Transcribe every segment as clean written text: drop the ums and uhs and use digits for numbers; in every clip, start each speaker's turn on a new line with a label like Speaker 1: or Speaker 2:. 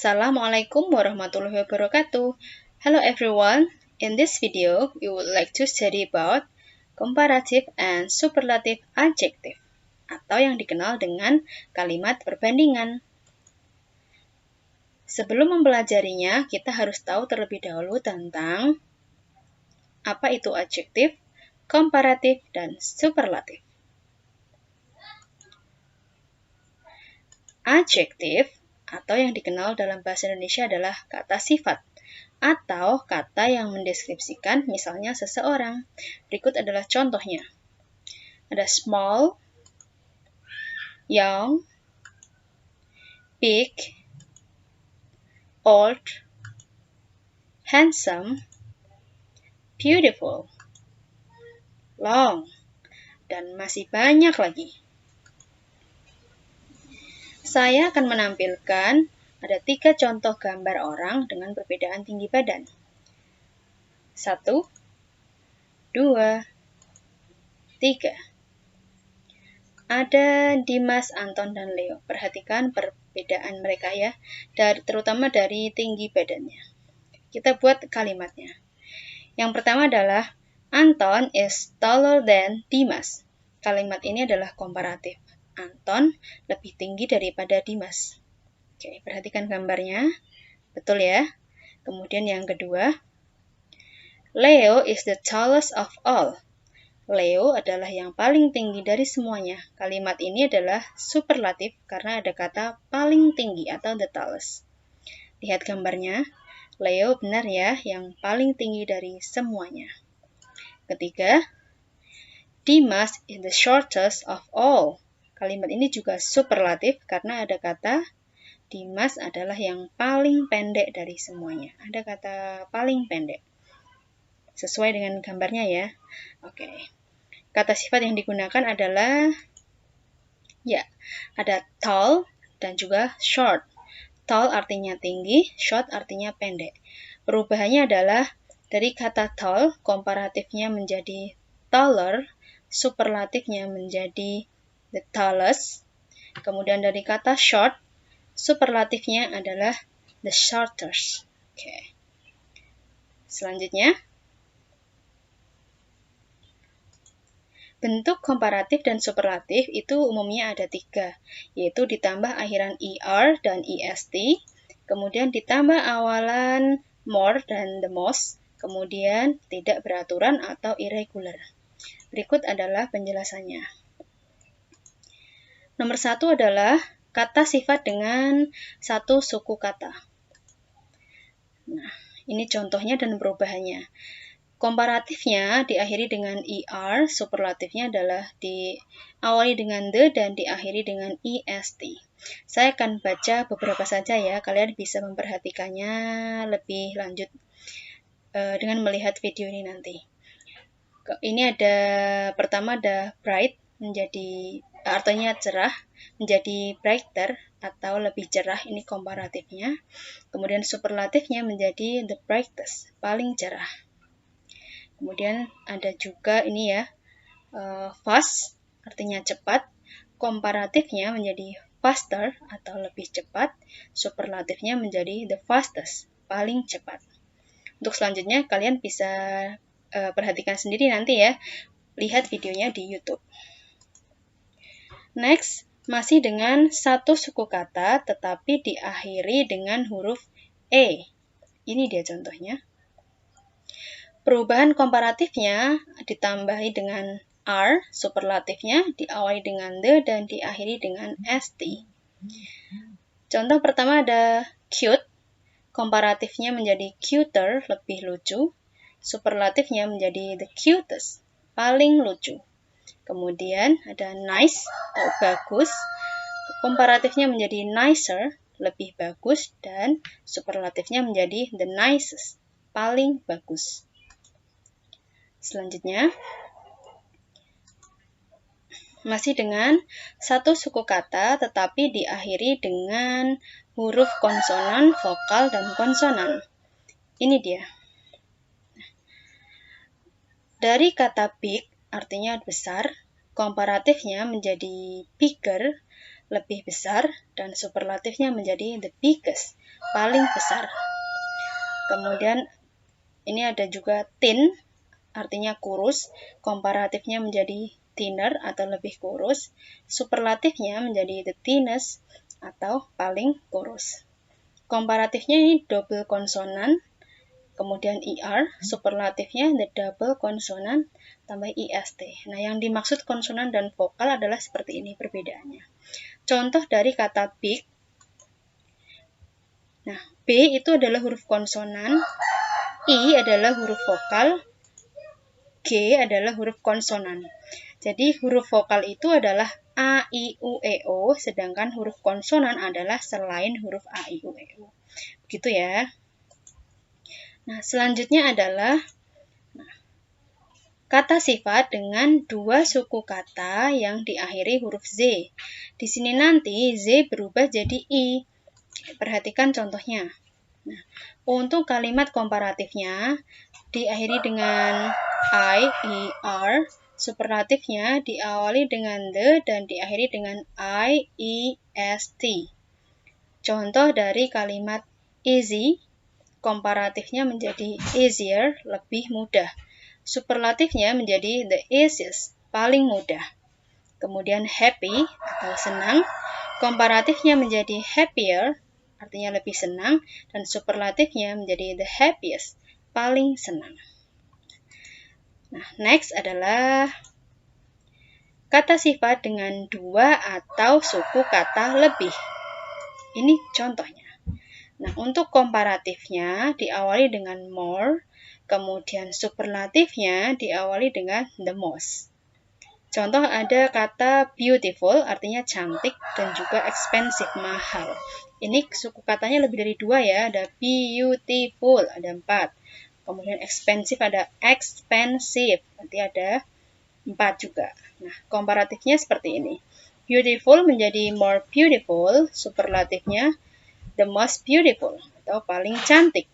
Speaker 1: Assalamualaikum warahmatullahi wabarakatuh. Hello everyone. In this video, we would like to study about comparative and superlative adjective, atau yang dikenal dengan kalimat perbandingan. Sebelum mempelajarinya, kita harus tahu terlebih dahulu tentang apa itu adjektif, komparatif, dan superlatif. Adjektif atau yang dikenal dalam bahasa Indonesia adalah kata sifat atau kata yang mendeskripsikan misalnya seseorang. Berikut adalah contohnya. Ada small, young, big, old, handsome, beautiful, long, dan masih banyak lagi. Saya akan menampilkan ada 3 contoh gambar orang dengan perbedaan tinggi badan. 1, 2, 3. Ada Dimas, Anton, dan Leo. Perhatikan perbedaan mereka ya, terutama dari tinggi badannya. Kita buat kalimatnya. Yang pertama adalah Anton is taller than Dimas. Kalimat ini adalah komparatif. Anton lebih tinggi daripada Dimas. Oke, perhatikan gambarnya. Betul ya? Kemudian yang kedua, Leo is the tallest of all. Leo adalah yang paling tinggi dari semuanya. Kalimat ini adalah superlatif karena ada kata paling tinggi atau the tallest. Lihat gambarnya. Leo benar ya, yang paling tinggi dari semuanya. Ketiga, Dimas is the shortest of all. Kalimat ini juga superlatif karena ada kata Dimas adalah yang paling pendek dari semuanya. Ada kata paling pendek. Sesuai dengan gambarnya ya. Oke. Kata sifat yang digunakan adalah ada tall dan juga short. Tall artinya tinggi, short artinya pendek. Perubahannya adalah dari kata tall, komparatifnya menjadi taller, superlatifnya menjadi the tallest. Kemudian dari kata short, superlatifnya adalah the shortest. Oke. Selanjutnya, bentuk komparatif dan superlatif itu umumnya ada 3, yaitu ditambah akhiran er dan est, kemudian ditambah awalan more dan the most, kemudian tidak beraturan atau irregular. Berikut adalah penjelasannya. Nomor 1 adalah kata sifat dengan satu suku kata. Nah, ini contohnya dan perubahannya. Komparatifnya diakhiri dengan er, superlatifnya adalah diawali dengan the dan diakhiri dengan est. Saya akan baca beberapa saja ya, kalian bisa memperhatikannya lebih lanjut dengan melihat video ini nanti. Ini pertama ada bright, menjadi artinya cerah, menjadi brighter atau lebih cerah, ini komparatifnya. Kemudian superlatifnya menjadi the brightest, paling cerah. Kemudian ada juga ini ya, fast, artinya cepat. Komparatifnya menjadi faster atau lebih cepat. Superlatifnya menjadi the fastest, paling cepat. Untuk selanjutnya kalian bisa perhatikan sendiri nanti ya. Lihat videonya di YouTube. Next, masih dengan satu suku kata tetapi diakhiri dengan huruf E. Ini dia contohnya. Perubahan komparatifnya ditambahi dengan R, superlatifnya diawali dengan the dan diakhiri dengan st. Contoh pertama ada cute, komparatifnya menjadi cuter, lebih lucu. Superlatifnya menjadi the cutest, paling lucu. Kemudian ada nice atau bagus, komparatifnya menjadi nicer, lebih bagus, dan superlatifnya menjadi the nicest, paling bagus. Selanjutnya, masih dengan satu suku kata tetapi diakhiri dengan huruf konsonan, vokal, dan konsonan. Ini dia. Dari kata big, artinya besar, komparatifnya menjadi bigger, lebih besar, dan superlatifnya menjadi the biggest, paling besar. Kemudian ini ada juga thin, artinya kurus, komparatifnya menjadi thinner atau lebih kurus, superlatifnya menjadi the thinnest atau paling kurus. Komparatifnya ini double konsonan, kemudian ER, superlatifnya the double konsonan tambah IST. Nah, yang dimaksud konsonan dan vokal adalah seperti ini perbedaannya. Contoh dari kata big. Nah, B itu adalah huruf konsonan, I adalah huruf vokal, G adalah huruf konsonan. Jadi huruf vokal itu adalah A, I, U, E, O, sedangkan huruf konsonan adalah selain huruf A, I, U, E, O. Begitu ya. Nah, selanjutnya adalah kata sifat dengan dua suku kata yang diakhiri huruf Z. Di sini nanti Z berubah jadi I. Perhatikan contohnya. Nah, untuk kalimat komparatifnya diakhiri dengan I, ER, superlatifnya diawali dengan the dan diakhiri dengan I, EST. Contoh dari kalimat easy, komparatifnya menjadi easier, lebih mudah. Superlatifnya menjadi the easiest, paling mudah. Kemudian happy atau senang, komparatifnya menjadi happier, artinya lebih senang, dan superlatifnya menjadi the happiest, paling senang. Nah, next adalah kata sifat dengan dua atau suku kata lebih. Ini contohnya. Nah, untuk komparatifnya diawali dengan more, kemudian superlatifnya diawali dengan the most. Contoh ada kata beautiful, artinya cantik, dan juga expensive, mahal. Ini suku katanya lebih dari dua ya, ada beautiful, ada 4. Kemudian expensive ada expensive, nanti ada 4 juga. Nah, komparatifnya seperti ini. Beautiful menjadi more beautiful, superlatifnya the most beautiful, atau paling cantik.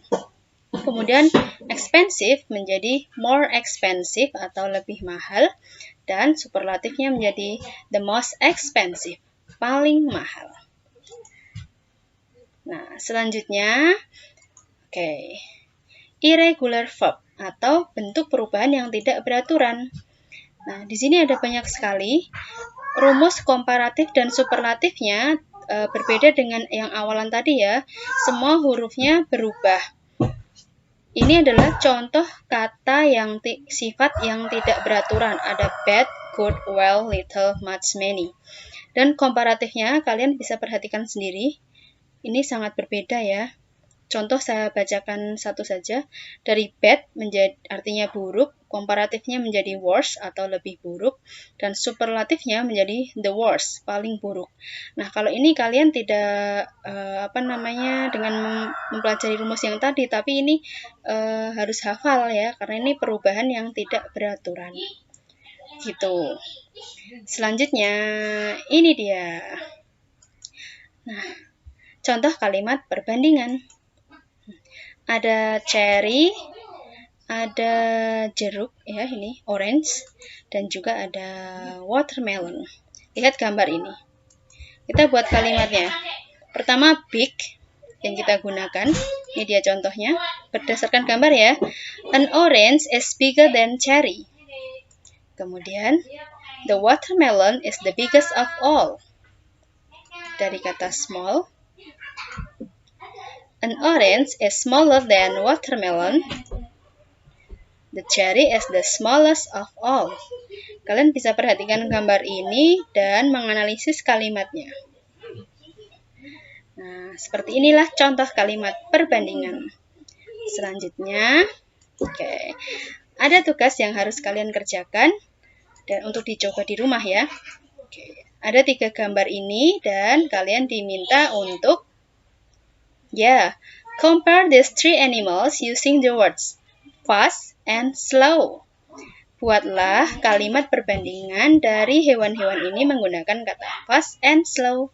Speaker 1: Kemudian expensive menjadi more expensive atau lebih mahal, dan superlatifnya menjadi the most expensive, paling mahal. Nah, selanjutnya, irregular verb atau bentuk perubahan yang tidak beraturan. Nah, di sini ada banyak sekali rumus komparatif dan superlatifnya berbeda dengan yang awalan tadi ya. Semua hurufnya berubah. Ini adalah contoh kata yang sifat yang tidak beraturan. Ada bad, good, well, little, much, many. Dan komparatifnya kalian bisa perhatikan sendiri. Ini sangat berbeda ya. Contoh saya bacakan satu saja. Dari bad menjadi artinya buruk, komparatifnya menjadi worse atau lebih buruk, dan superlatifnya menjadi the worst, paling buruk. Nah, kalau ini kalian tidak dengan mempelajari rumus yang tadi, tapi ini harus hafal ya, karena ini perubahan yang tidak beraturan. Gitu. Selanjutnya, ini dia. Nah, contoh kalimat perbandingan. Ada cherry, ada jeruk, ya ini orange, dan juga ada watermelon. Lihat gambar ini. Kita buat kalimatnya. Pertama big yang kita gunakan. Ini dia contohnya. Berdasarkan gambar ya. An orange is bigger than cherry. Kemudian the watermelon is the biggest of all. Dari kata small. An orange is smaller than watermelon. The cherry is the smallest of all. Kalian bisa perhatikan gambar ini dan menganalisis kalimatnya. Nah, seperti inilah contoh kalimat perbandingan. Selanjutnya, ada tugas yang harus kalian kerjakan dan untuk dicoba di rumah ya. Ada 3 gambar ini dan kalian diminta untuk compare these 3 animals using the words fast and slow. Buatlah kalimat perbandingan dari hewan-hewan ini menggunakan kata fast and slow.